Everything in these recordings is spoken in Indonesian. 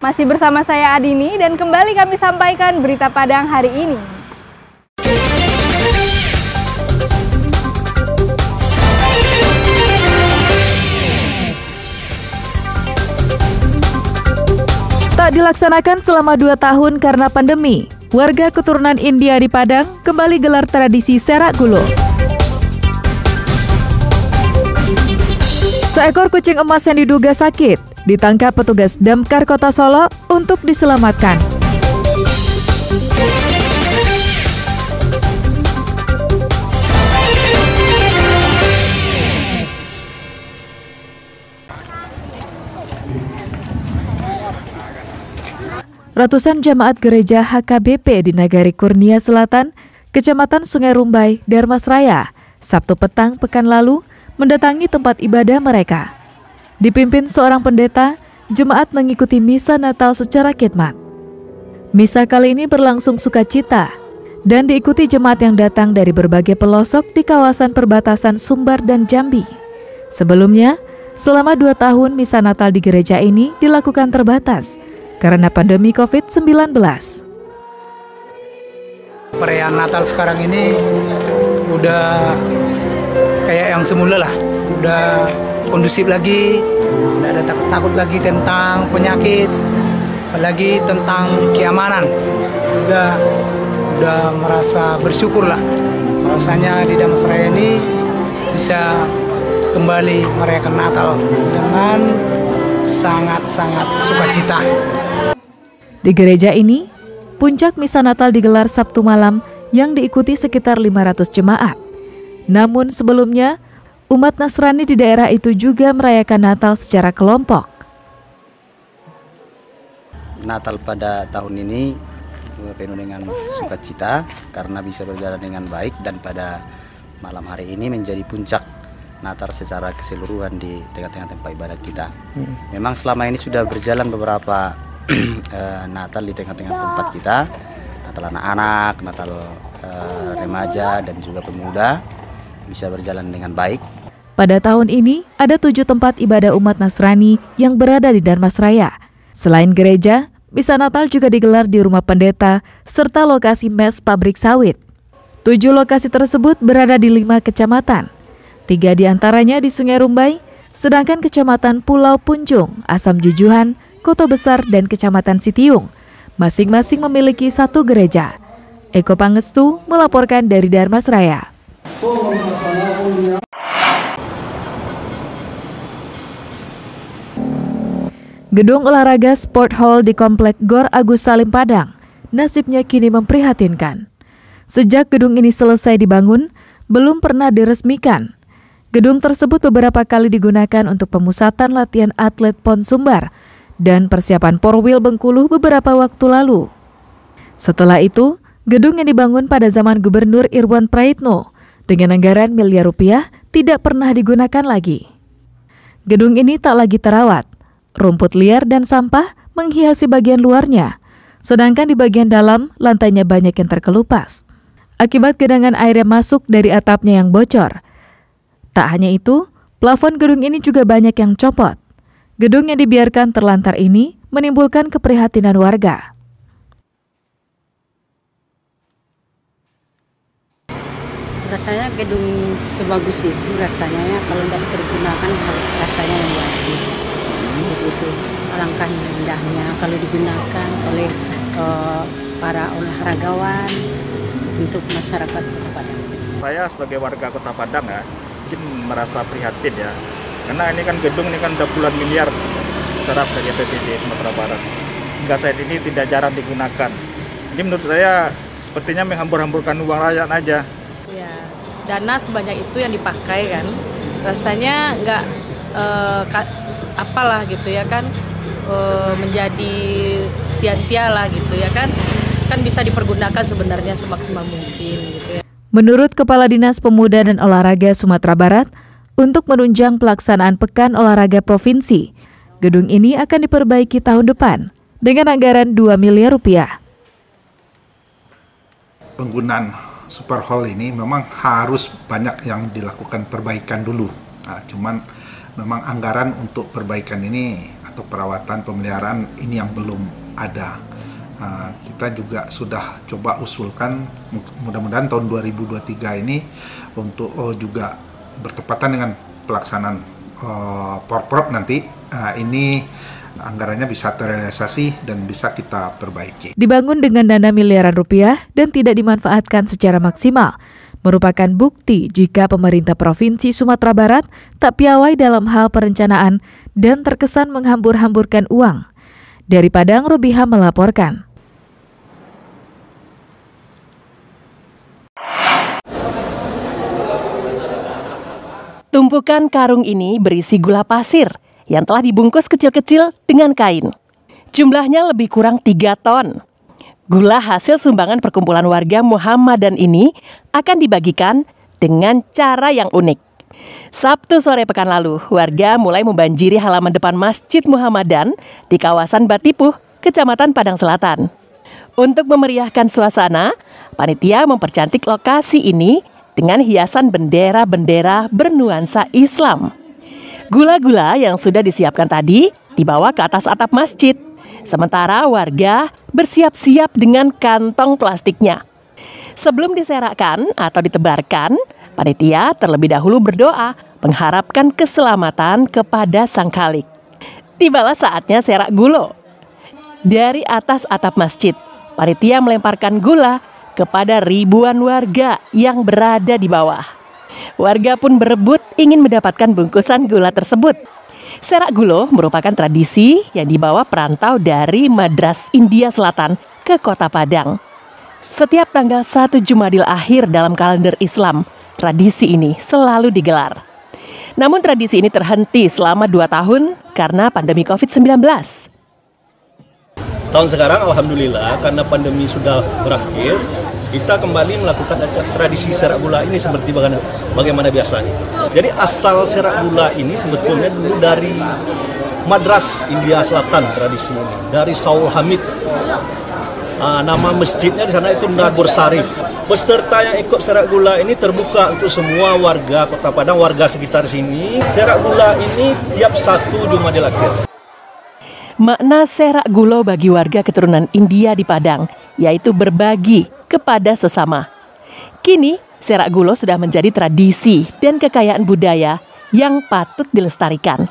Masih bersama saya Adini dan kembali kami sampaikan berita Padang hari ini. Tak dilaksanakan selama 2 tahun karena pandemi, warga keturunan India di Padang kembali gelar tradisi Serak Gulo. Seekor kucing emas yang diduga sakit ditangkap petugas Damkar Kota Solo untuk diselamatkan. Ratusan jemaat gereja HKBP di Nagari Kurnia Selatan, Kecamatan Sungai Rumbai, Darmasraya, Sabtu petang pekan lalu mendatangi tempat ibadah mereka. Dipimpin seorang pendeta, jemaat mengikuti misa Natal secara khidmat. Misa kali ini berlangsung sukacita dan diikuti jemaat yang datang dari berbagai pelosok di kawasan perbatasan Sumbar dan Jambi. Sebelumnya, selama 2 tahun misa Natal di gereja ini dilakukan terbatas karena pandemi COVID-19. Perayaan Natal sekarang ini udah kayak yang semula lah, udah kondusif lagi, udah ada takut lagi tentang penyakit, apalagi tentang keamanan. Udah merasa bersyukur lah, rasanya di Darmasraya ini bisa kembali merayakan Natal dengan sangat-sangat sukacita. Di gereja ini, puncak misa Natal digelar Sabtu malam yang diikuti sekitar 500 jemaat. Namun sebelumnya, umat Nasrani di daerah itu juga merayakan Natal secara kelompok. Natal pada tahun ini penuh dengan sukacita karena bisa berjalan dengan baik, dan pada malam hari ini menjadi puncak Natal secara keseluruhan di tengah-tengah tempat ibadat kita. Memang selama ini sudah berjalan beberapa Natal di tengah-tengah tempat kita, Natal anak-anak, Natal remaja dan juga pemuda bisa berjalan dengan baik. Pada tahun ini ada 7 tempat ibadah umat Nasrani yang berada di Darmasraya. Selain gereja, misa Natal juga digelar di rumah pendeta serta lokasi mes pabrik sawit. 7 lokasi tersebut berada di 5 kecamatan. 3 diantaranya di Sungai Rumbai, sedangkan kecamatan Pulau Punjung, Asam Jujuhan, Kota Besar, dan Kecamatan Sitiung masing-masing memiliki 1 gereja. Eko Pangestu melaporkan dari Darmasraya. Gedung olahraga Sport Hall di Komplek Gor Agus Salim Padang nasibnya kini memprihatinkan. Sejak gedung ini selesai dibangun, belum pernah diresmikan. Gedung tersebut beberapa kali digunakan untuk pemusatan latihan atlet PON Sumbar dan persiapan Porwil Bengkulu beberapa waktu lalu. Setelah itu, gedung yang dibangun pada zaman Gubernur Irwan Praitno dengan anggaran miliar rupiah tidak pernah digunakan lagi. Gedung ini tak lagi terawat. Rumput liar dan sampah menghiasi bagian luarnya, sedangkan di bagian dalam lantainya banyak yang terkelupas. Akibat genangan air yang masuk dari atapnya yang bocor. Tak hanya itu, plafon gedung ini juga banyak yang copot. Gedung yang dibiarkan terlantar ini menimbulkan keprihatinan warga. Rasanya gedung sebagus itu rasanya ya, kalau tidak dipergunakan rasanya yang wasi. Begitu, alangkah indahnya kalau digunakan oleh para olahragawan untuk masyarakat Kota Padang. Saya sebagai warga Kota Padang ya, mungkin merasa prihatin ya, karena ini kan gedung ini kan udah puluhan miliar serap dari APBD Sumatera Barat. Hingga saat ini tidak jarang digunakan. Jadi menurut saya sepertinya menghambur-hamburkan uang rakyat aja. Ya, dana sebanyak itu yang dipakai kan, rasanya nggak apalah gitu ya kan, menjadi sia-sia lah gitu ya kan bisa dipergunakan sebenarnya semaksimal mungkin gitu ya. Menurut Kepala Dinas Pemuda dan Olahraga Sumatera Barat, untuk menunjang pelaksanaan Pekan Olahraga Provinsi, gedung ini akan diperbaiki tahun depan dengan anggaran 2 miliar rupiah. Penggunaan Super Hall ini memang harus banyak yang dilakukan perbaikan dulu. Cuman memang anggaran untuk perbaikan ini atau perawatan pemeliharaan ini yang belum ada. Kita juga sudah coba usulkan, mudah-mudahan tahun 2023 ini untuk juga bertepatan dengan pelaksanaan Porprov nanti, ini anggarannya bisa terrealisasi dan bisa kita perbaiki. Dibangun dengan dana miliaran rupiah dan tidak dimanfaatkan secara maksimal, merupakan bukti jika pemerintah Provinsi Sumatera Barat tak piawai dalam hal perencanaan dan terkesan menghambur-hamburkan uang. Dari Padang, Robiha melaporkan. Tumpukan karung ini berisi gula pasir yang telah dibungkus kecil-kecil dengan kain. Jumlahnya lebih kurang 3 ton. Gula hasil sumbangan perkumpulan warga Muhammadan ini akan dibagikan dengan cara yang unik. Sabtu sore pekan lalu, warga mulai membanjiri halaman depan Masjid Muhammadan di kawasan Batipuh, Kecamatan Padang Selatan. Untuk memeriahkan suasana, panitia mempercantik lokasi ini dengan hiasan bendera-bendera bernuansa Islam. Gula-gula yang sudah disiapkan tadi dibawa ke atas atap masjid, sementara warga bersiap-siap dengan kantong plastiknya. Sebelum diserakkan atau ditebarkan, panitia terlebih dahulu berdoa mengharapkan keselamatan kepada Sang Khalik. Tibalah saatnya serak gulo. Dari atas atap masjid, panitia melemparkan gula kepada ribuan warga yang berada di bawah. Warga pun berebut ingin mendapatkan bungkusan gula tersebut. Serak gulo merupakan tradisi yang dibawa perantau dari Madras India Selatan ke Kota Padang. Setiap tanggal 1 Jumadil Akhir dalam kalender Islam, tradisi ini selalu digelar. Namun tradisi ini terhenti selama 2 tahun karena pandemi COVID-19. Tahun sekarang alhamdulillah karena pandemi sudah berakhir, kita kembali melakukan tradisi serak gula ini seperti bagaimana biasanya. Jadi asal serak gula ini sebetulnya dulu dari Madras India Selatan tradisi ini, dari Saul Hamid. Nama masjidnya di sana itu Nagor Sarif. Peserta yang ikut serak gula ini terbuka untuk semua warga Kota Padang, warga sekitar sini. Serak gula ini tiap 1 Jumadil Akhir. Makna serak gulo bagi warga keturunan India di Padang, yaitu berbagi kepada sesama. Kini, serak gulo sudah menjadi tradisi dan kekayaan budaya yang patut dilestarikan.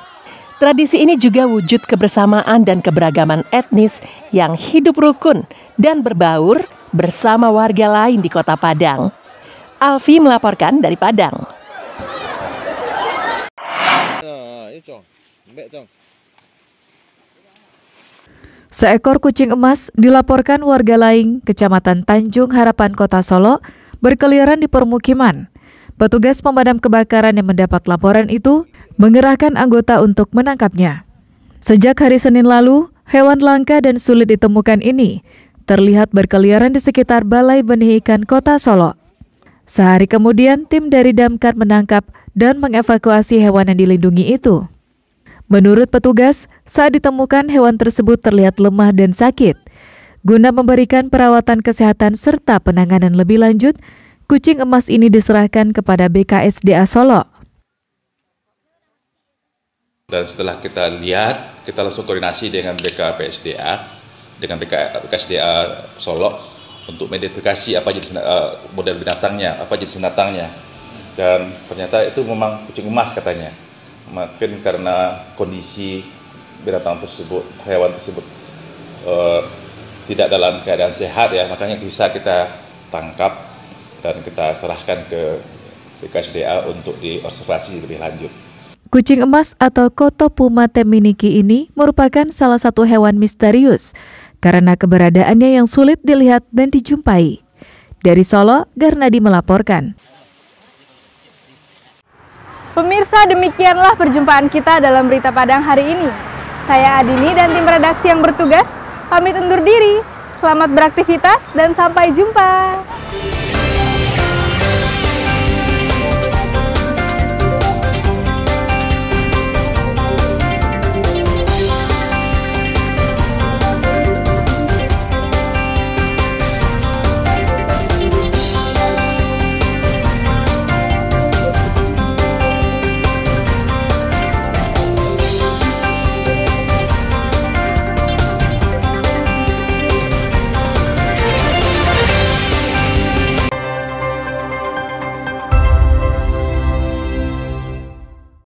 Tradisi ini juga wujud kebersamaan dan keberagaman etnis yang hidup rukun dan berbaur bersama warga lain di Kota Padang. Alfi melaporkan dari Padang. Seekor kucing emas dilaporkan warga lain Kecamatan Tanjung Harapan, Kota Solo, berkeliaran di permukiman. Petugas pemadam kebakaran yang mendapat laporan itu mengerahkan anggota untuk menangkapnya. Sejak hari Senin lalu, hewan langka dan sulit ditemukan ini terlihat berkeliaran di sekitar Balai Benih Ikan Kota Solo. Sehari kemudian, tim dari Damkar menangkap dan mengevakuasi hewan yang dilindungi itu. Menurut petugas, saat ditemukan hewan tersebut terlihat lemah dan sakit. Guna memberikan perawatan kesehatan serta penanganan lebih lanjut, kucing emas ini diserahkan kepada BKSDA Solo. Dan setelah kita lihat, kita langsung koordinasi dengan BKPSDA, dengan BKSDA Solo untuk mengidentifikasi apa jenis model binatangnya, apa jenis binatangnya. Dan ternyata itu memang kucing emas katanya. Mungkin karena kondisi binatang tersebut, hewan tersebut tidak dalam keadaan sehat ya, makanya bisa kita tangkap dan kita serahkan ke BKSDA untuk diobservasi lebih lanjut. Kucing emas atau Koto Puma teminiki ini merupakan salah satu hewan misterius karena keberadaannya yang sulit dilihat dan dijumpai. Dari Solo, Garnadi melaporkan. Pemirsa, demikianlah perjumpaan kita dalam Berita Padang hari ini. Saya Adini dan tim redaksi yang bertugas pamit undur diri. Selamat beraktivitas dan sampai jumpa.